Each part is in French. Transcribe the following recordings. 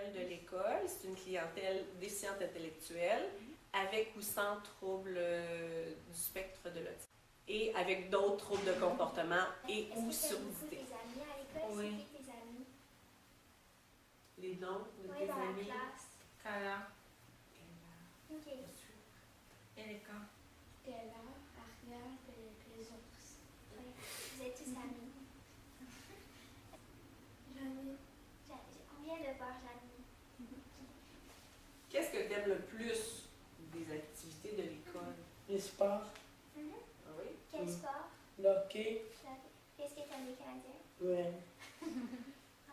clientèle de l'école. C'est une clientèle déficiente intellectuelle, avec ou sans troubles du spectre de l'autisme. Et avec d'autres troubles de comportement et ou surdité. Est-ce que tu as beaucoup tes amis à l'école? Oui. C'est qui tes amis? Les noms de Oui, tes dans la amis. classe. Kala. Ok. Erika. Stella, Ariane, puis les autres. Ouais. Vous êtes tous amis. Jamais. On vient de voir Jamie. Qu'est-ce que tu aimes le plus des activités de l'école? Les sports, Ah oui? Quel sport? le hockey, Qu'est-ce que tu aimes les Canadiens? ouais, En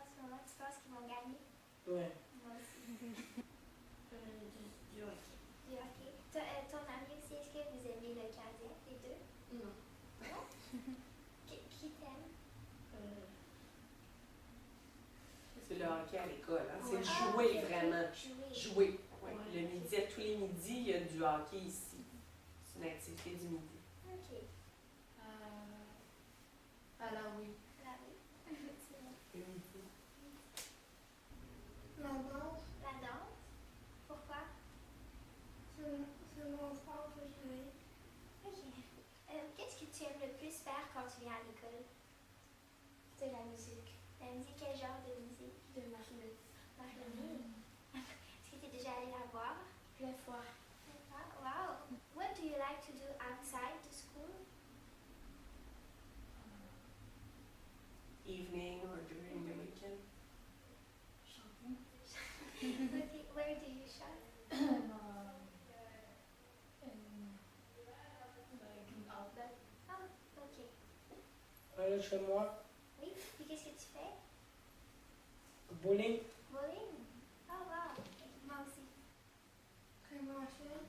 ce moment, tu penses qu'ils vont gagner? ouais. Moi aussi. Du hockey. Du hockey. Ton ami aussi, est-ce que vous aimez le Canadien, les deux? Non. Qui t'aime? C'est le hockey à l'école. Hein? C'est Ah, jouer ok, vraiment. Jouer. Jouer. Ouais. Ouais. Le midi, tous les midis, il y a du hockey ici. C'est une activité du midi. Ok. oui. Là, oui. C'est bon. Le midi. La danse, La danse? Pourquoi? c'est mon sport préféré. Ok. Qu'est-ce que tu aimes le plus faire quand tu viens à l'école? C'est la musique La musique, quel genre de musique? de Marley. Marley. Est-ce que tu es déjà allé la voir? Plein fois. Wow. What do you like to do outside the school? Evening or during the weekend. Shopping. Where do you shop? Like an outlet. Oh, ok. Allez chez moi, Oui. Puis qu'est-ce que tu fais? bowling, Bowling. Oh, wow. Moi aussi. Crémation.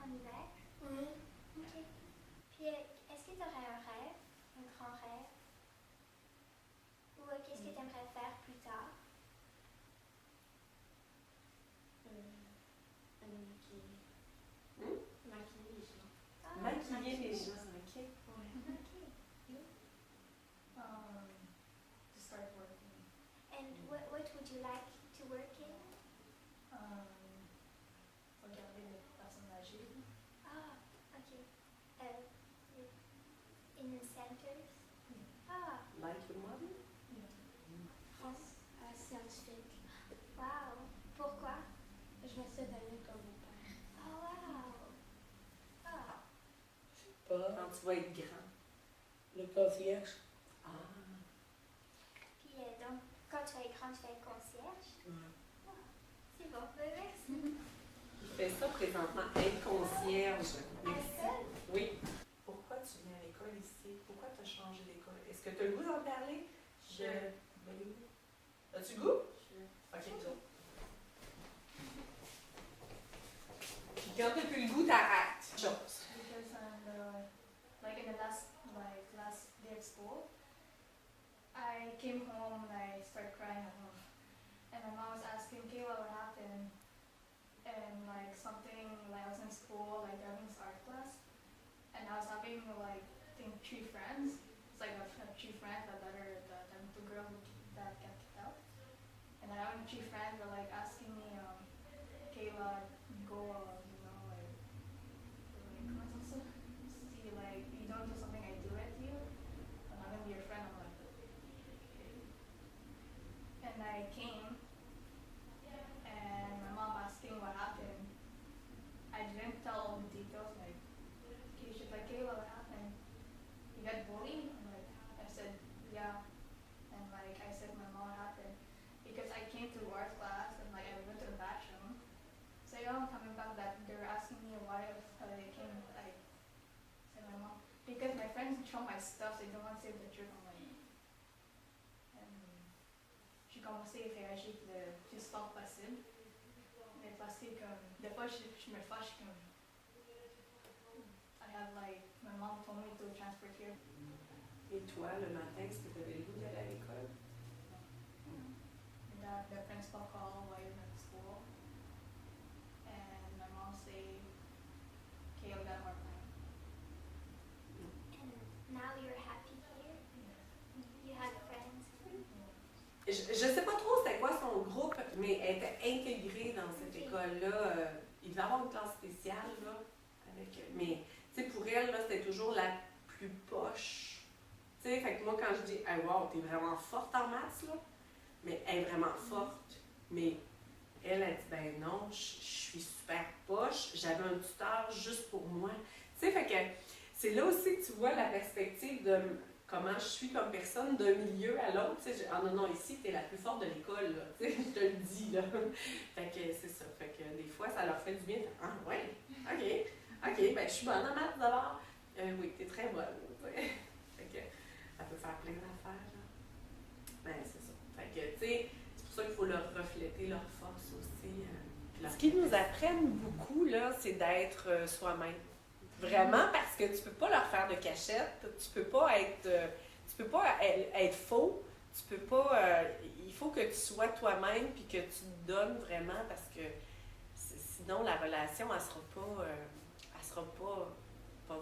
En hiver. Oui. Ok. Puis est-ce que tu aurais un rêve? Un grand rêve? Ou qu'est-ce que tu aimerais faire plus tard? Maquiller les gens. Ah, Maquiller les gens, ok. Ouais. Ok. To start working. And what would you like to work in? Regarder les personnes âgées. Ah, ok. In the centers? Oui. Ah, Like your mother? France scientifique. wow. Pourquoi? Je vais essayer d'aller comme mon père. Oh, wow. Ah, pas Quand tu vas être grand. le concierge. Ah. puis donc, quand tu vas être grand, tu vas être concierge? Ouais. C'est bon, ben, merci. Il fait ça présentement, être concierge. À l'école? Oui. Pourquoi tu viens à l'école ici? Pourquoi tu as changé d'école? Est-ce que tu as le goût d'en parler? Sure. As-tu le goût? Sure. Ok, go. Puis quand t'as plus le goût, t'arrêtes. Chose. Because like in the last day of school, I came home and I started crying at home, and my mom was asking, "Kayla, what happened?" And like something, like I was in school, like having this art class, and I was having like I think 3 friends. It's like a 3 friends that are the girl that got kicked out, and then having 3 friends were like asking me, Kayla, go, see, like, you don't do something, I do it to you. I'm not gonna be your friend. I'm like, okay. And I came, and my mom asking what happened. I didn't tell all the details. Like, okay, she's like, Kayla, what happened? You got bullied? And like, I said, yeah. And like, I said, my mom, what happened? Because I came to art class and like I went to the bathroom. So I'm coming back that they're asking me why I came. I said my mom because my friends show my stuff. So they don't want to say the truth. I'm like, and je commençais à réagir de stop facile. Mais parce que comme des fois je me fâche comme I have like my mom told me to transfer here. Et toi, le matin, est-ce que tu avais le goût d'aller à l'école? And the principal called while you're in school, and my mom say, "Okay, we got more time." And now you're happy here? You have friends? Je sais pas trop c'était quoi son groupe, Mais elle était intégrée dans cette école-là. Il devait y avoir une classe spéciale, là. Mais, tu sais, pour elle, là, c'était toujours la plus poche. Tu sais, fait que moi, quand je dis, hey, wow, t'es vraiment forte en maths, là. Mais elle est vraiment forte. Mais elle a dit, ben non, je suis super poche. J'avais un tuteur juste pour moi. Tu sais, fait que c'est là aussi que tu vois la perspective de comment je suis comme personne d'un milieu à l'autre. Tu sais, ah non, non, ici, t'es la plus forte de l'école, là. Tu sais, je te le dis, là. Fait que c'est ça. Fait que des fois, ça leur fait du bien. Ah, ouais, OK, ben je suis bonne en maths d'abord. Oui, t'es très bonne. Fait que ça peut faire plein d'affaires, là. Ben, c'est ça. Fait que, tu sais, c'est pour ça qu'il faut leur refléter leur force aussi. Ce qu'ils nous apprennent beaucoup, là, c'est d'être soi-même. Vraiment, parce que tu peux pas leur faire de cachette, tu peux pas être faux, tu peux pas. Il faut que tu sois toi-même puis que tu te donnes vraiment parce que sinon la relation elle sera pas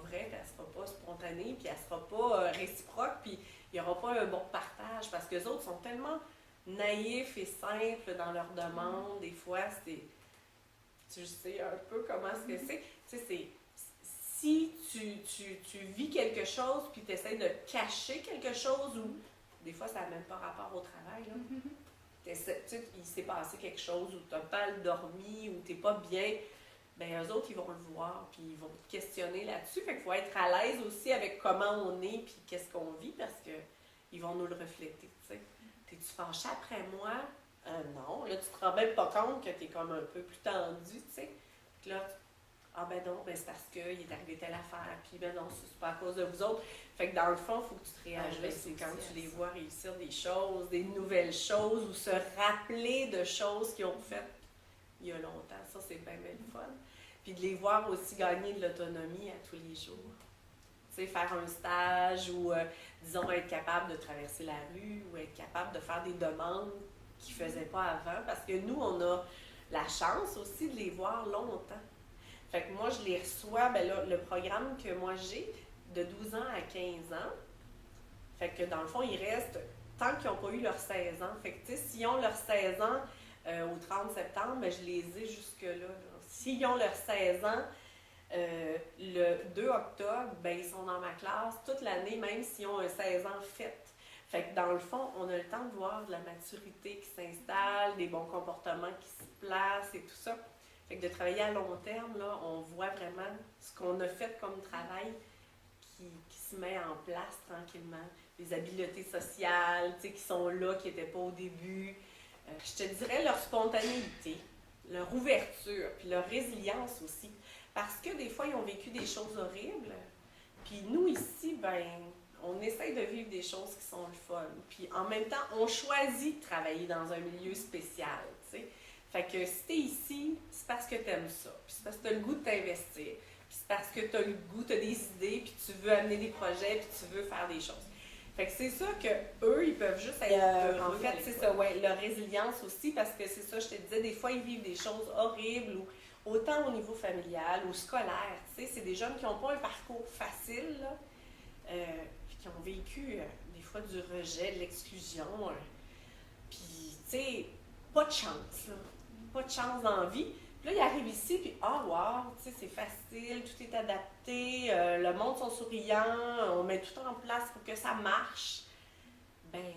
vraie, elle sera pas spontanée, puis elle sera pas réciproque, puis il y aura pas un bon partage parce que les autres sont tellement naïfs et simples dans leurs demandes. Des fois, tu sais un peu comment est-ce que c'est. Tu sais, c'est si tu vis quelque chose puis tu essaies de cacher quelque chose ou des fois ça n'a même pas rapport au travail, là. Il s'est passé quelque chose ou tu n'as mal dormi ou tu n'es pas bien, bien eux autres ils vont le voir puis ils vont te questionner là-dessus. Fait qu'il faut être à l'aise aussi avec comment on est puis qu'est-ce qu'on vit parce qu'ils vont nous le refléter. T'sais. T'es-tu fâché après moi? Non, là tu te rends même pas compte que tu es comme un peu plus tendu, tu sais. Là, ah ben non, ben c'est parce qu'il est arrivé telle affaire, puis ben non, c'est pas à cause de vous autres. Fait que dans le fond, il faut que tu te réagisses, c'est quand tu les vois réussir des choses, des nouvelles choses, ou se rappeler de choses qu'ils ont faites il y a longtemps. Ça, c'est bien, bien le fun. Puis de les voir aussi gagner de l'autonomie à tous les jours. Tu sais, faire un stage ou, disons, être capable de traverser la rue ou être capable de faire des demandes qu'ils ne faisaient pas avant. Parce que nous, on a la chance aussi de les voir longtemps. Fait que moi, je les reçois, ben là, le programme que moi j'ai, de 12 ans à 15 ans, fait que dans le fond, ils restent tant qu'ils n'ont pas eu leurs 16 ans. Fait que, tu sais, s'ils ont leurs 16 ans au 30 septembre, ben, je les ai jusque-là. Là. S'ils ont leurs 16 ans, le 2 octobre, ben, ils sont dans ma classe toute l'année, même s'ils ont un 16 ans fait. Fait que dans le fond, on a le temps de voir de la maturité qui s'installe, des bons comportements qui se placent et tout ça. Fait que de travailler à long terme, là, on voit vraiment ce qu'on a fait comme travail qui se met en place tranquillement. Les habiletés sociales, tu sais, qui sont là, qui n'étaient pas au début. Je te dirais leur spontanéité, leur ouverture, puis leur résilience aussi. Parce que des fois, ils ont vécu des choses horribles. Puis nous, ici, ben, on essaye de vivre des choses qui sont le fun. Puis en même temps, on choisit de travailler dans un milieu spécial, tu sais. Fait que si t'es ici, c'est parce que t'aimes ça, puis c'est parce que t'as le goût de t'investir, puis c'est parce que t'as le goût, t'as des idées, puis tu veux amener des projets, puis tu veux faire des choses. Fait que c'est ça que eux, ils peuvent juste être heureux. En fait, c'est ça, ouais, leur résilience aussi, parce que c'est ça, je te disais, des fois, ils vivent des choses horribles, ou autant au niveau familial ou scolaire, tu sais, c'est des jeunes qui n'ont pas un parcours facile, là, puis qui ont vécu des fois du rejet, de l'exclusion, puis, tu sais, pas de chance, là. Pas de chance dans la vie. Puis là, ils arrivent ici, puis wow, tu sais, c'est facile, tout est adapté, le monde sont souriants, on met tout en place pour que ça marche. Ben,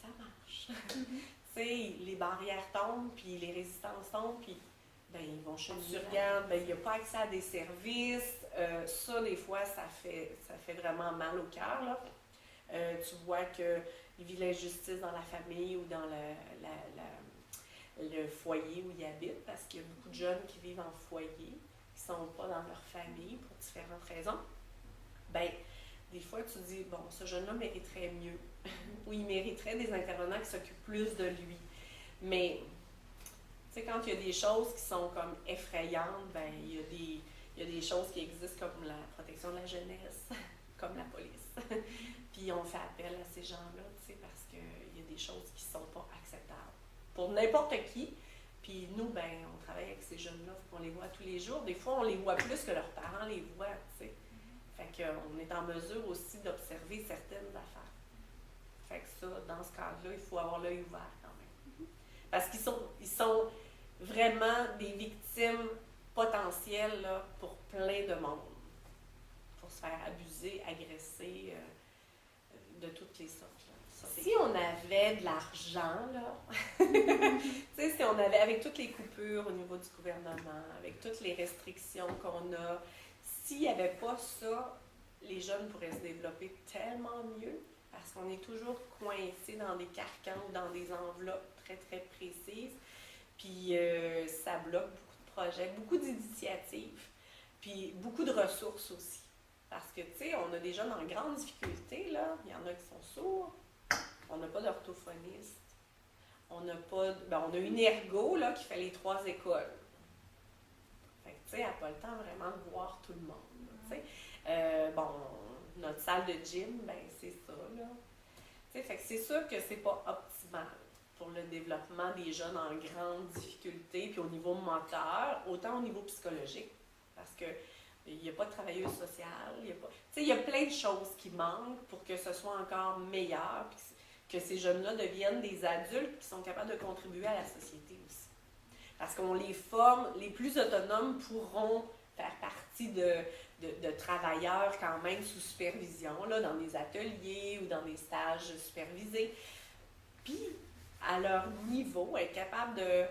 ça marche. Tu sais, les barrières tombent, puis les résistances tombent, puis ben, ils vont chez le surgade, ben, il n'y a pas accès à des services. Ça, des fois, ça fait vraiment mal au cœur, là. Tu vois qu'il vit l'injustice dans la famille ou dans le foyer où ils habitent, parce qu'il y a beaucoup de jeunes qui vivent en foyer, qui ne sont pas dans leur famille pour différentes raisons. Ben, des fois, tu te dis, bon, ce jeune-là mériterait mieux, ou il mériterait des intervenants qui s'occupent plus de lui. Mais, tu sais, quand il y a des choses qui sont comme effrayantes, ben, il y a des choses qui existent comme la protection de la jeunesse, comme la police. Puis on fait appel à ces gens-là, tu sais, parce qu'il y a des choses qui ne sont pas acceptables pour n'importe qui. Puis nous, ben, on travaille avec ces jeunes-là, on les voit tous les jours. Des fois, on les voit plus que leurs parents les voient, tu sais. Fait qu'on est en mesure aussi d'observer certaines affaires. Fait que ça, dans ce cadre-là, il faut avoir l'œil ouvert quand même. Parce qu'ils sont, sont vraiment des victimes potentielles là, pour plein de monde. Pour se faire abuser, agresser, de toutes les sortes. Là. Si on avait de l'argent, là, tu sais, si on avait, avec toutes les coupures au niveau du gouvernement, avec toutes les restrictions qu'on a, s'il n'y avait pas ça, les jeunes pourraient se développer tellement mieux parce qu'on est toujours coincé dans des carcans ou dans des enveloppes très, très précises. Puis ça bloque beaucoup de projets, beaucoup d'initiatives, puis beaucoup de ressources aussi. Parce que, tu sais, on a des jeunes en grande difficulté, là. Il y en a qui sont sourds. On n'a pas d'orthophoniste. On n'a pas... on a une ergo, là, qui fait les 3 écoles. Fait que, tu sais, elle n'a pas le temps vraiment de voir tout le monde, tu sais. Notre salle de gym, ben c'est ça, là. Tu sais, fait que c'est sûr que c'est pas optimal pour le développement des jeunes en grande difficulté, puis au niveau moteur, autant au niveau psychologique, parce que il n'y a pas de travailleuse sociale, il y a plein de choses qui manquent pour que ce soit encore meilleur, puis que ces jeunes-là deviennent des adultes qui sont capables de contribuer à la société aussi. Parce qu'on les forme, les plus autonomes pourront faire partie de travailleurs quand même sous supervision, là, dans des ateliers ou dans des stages supervisés. Puis, à leur niveau, être capable de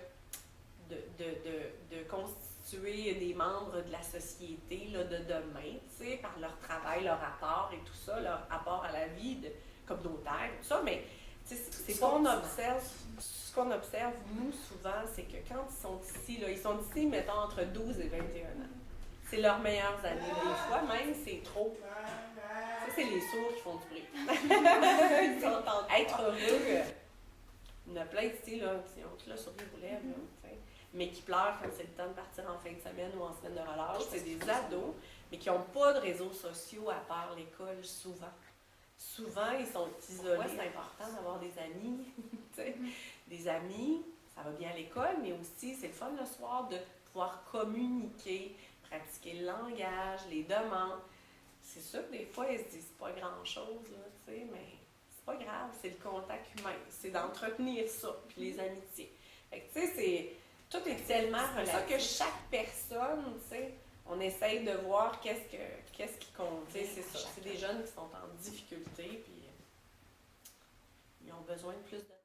constituer des membres de la société là, de demain, tu sais, par leur travail, leur apport et tout ça, leur apport à la vie communautaire, tout ça, mais c'est ce qu'on observe. Ce qu'on observe, nous, souvent, c'est que quand ils sont ici, là, ils sont ici, mettons, entre 12 et 21 ans. C'est leurs meilleures années. Des fois, même, c'est trop. Ça, c'est les sourds qui font du bruit. Ils s'entendent. Être heureux, il y en a plein ici, là, qui ont tout le sourire aux lèvres, là, mais qui pleurent quand c'est le temps de partir en fin de semaine ou en semaine de relâche. C'est des ados, mais qui n'ont pas de réseaux sociaux à part l'école, souvent. Souvent, ils sont isolés. Ouais, c'est important d'avoir des amis. Des amis, ça va bien à l'école, mais aussi, c'est le fun le soir de pouvoir communiquer, pratiquer le langage, les demandes. C'est sûr que des fois, ils se disent pas grand-chose, là, mais c'est pas grave, c'est le contact humain. C'est d'entretenir ça, puis les amitiés. Fait que, tu sais, tout est tellement relatif. C'est ça que chaque personne, tu sais, on essaye de voir qu'est-ce qui compte. C'est ça. C'est des jeunes qui sont en difficulté, puis ils ont besoin de plus de